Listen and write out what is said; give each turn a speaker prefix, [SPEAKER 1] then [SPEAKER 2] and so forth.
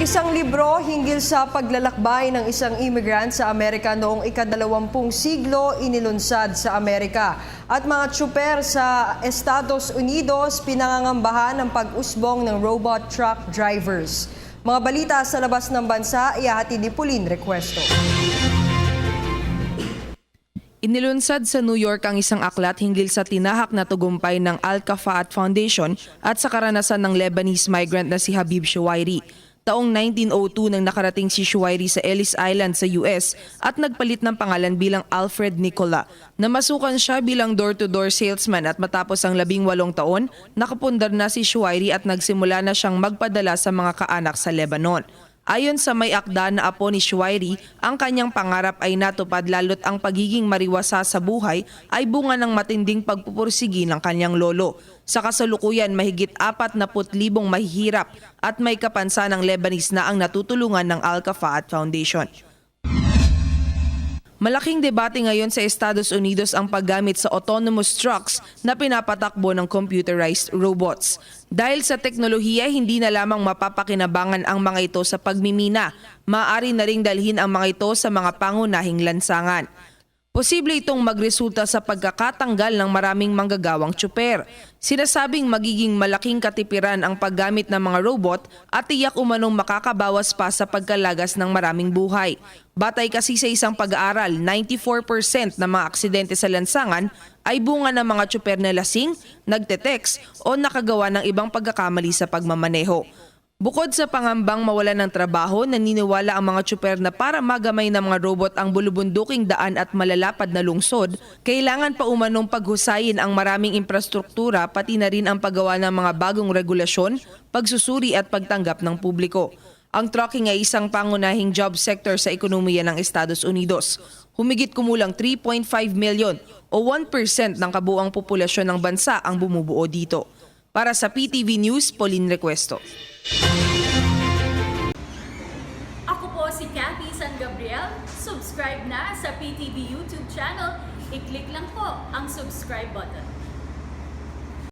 [SPEAKER 1] Isang libro hinggil sa paglalakbay ng isang immigrant sa Amerika noong ika-20 siglo inilunsad sa Amerika. At mga tsuper sa Estados Unidos pinangangambahan ng pag-usbong ng robot truck drivers. Mga balita sa labas ng bansa, ihahatid ni Pauline Recuesto.
[SPEAKER 2] Inilunsad sa New York ang isang aklat hinggil sa tinahak na tagumpay ng Al-Kafaat Foundation at sa karanasan ng Lebanese migrant na si Habib Shuwairi. Taong 1902 nang nakarating si Shuwairi sa Ellis Island sa US at nagpalit ng pangalan bilang Alfred Nicola. Namasukan siya bilang door-to-door salesman at matapos ang 18 taon, nakapundar na si Shuwairi at nagsimula na siyang magpadala sa mga kaanak sa Lebanon. Ayon sa may akda na apo ni Shuwairi, ang kanyang pangarap ay natupad lalo't ang pagiging mariwasa sa buhay ay bunga ng matinding pagpupursigi ng kanyang lolo. Sa kasalukuyan, mahigit 40,000 mahihirap at may kapansa ng Lebanese na ang natutulungan ng Al-Kafaat Foundation. Malaking debate ngayon sa Estados Unidos ang paggamit sa autonomous trucks na pinapatakbo ng computerized robots. Dahil sa teknolohiya, hindi na lamang mapapakinabangan ang mga ito sa pagmimina, maaari na ring dalhin ang mga ito sa mga pangunahing lansangan. Posible itong magresulta sa pagkakatanggal ng maraming manggagawang tsuper. Sinasabing magiging malaking katipiran ang paggamit ng mga robot at tiyak umanong makakabawas pa sa pagkalagas ng maraming buhay. Batay kasi sa isang pag-aaral, 94% ng mga aksidente sa lansangan ay bunga ng mga tsuper na lasing, nagte-text o nakagawa ng ibang pagkakamali sa pagmamaneho. Bukod sa pangambang mawalan ng trabaho, naniniwala ang mga tsuper na para magamay ng mga robot ang bulubunduking daan at malalapad na lungsod, kailangan pa umanong paghusayin ang maraming infrastruktura pati na rin ang paggawa ng mga bagong regulasyon, pagsusuri at pagtanggap ng publiko. Ang trucking ay isang pangunahing job sector sa ekonomiya ng Estados Unidos. Humigit kumulang 3.5 million o 1% ng kabuuang populasyon ng bansa ang bumubuo dito. Para sa PTV News, Pauline Recuesto.
[SPEAKER 3] Ako po si Cathy San Gabriel. Subscribe na sa PTV YouTube channel. I-click lang po ang subscribe button.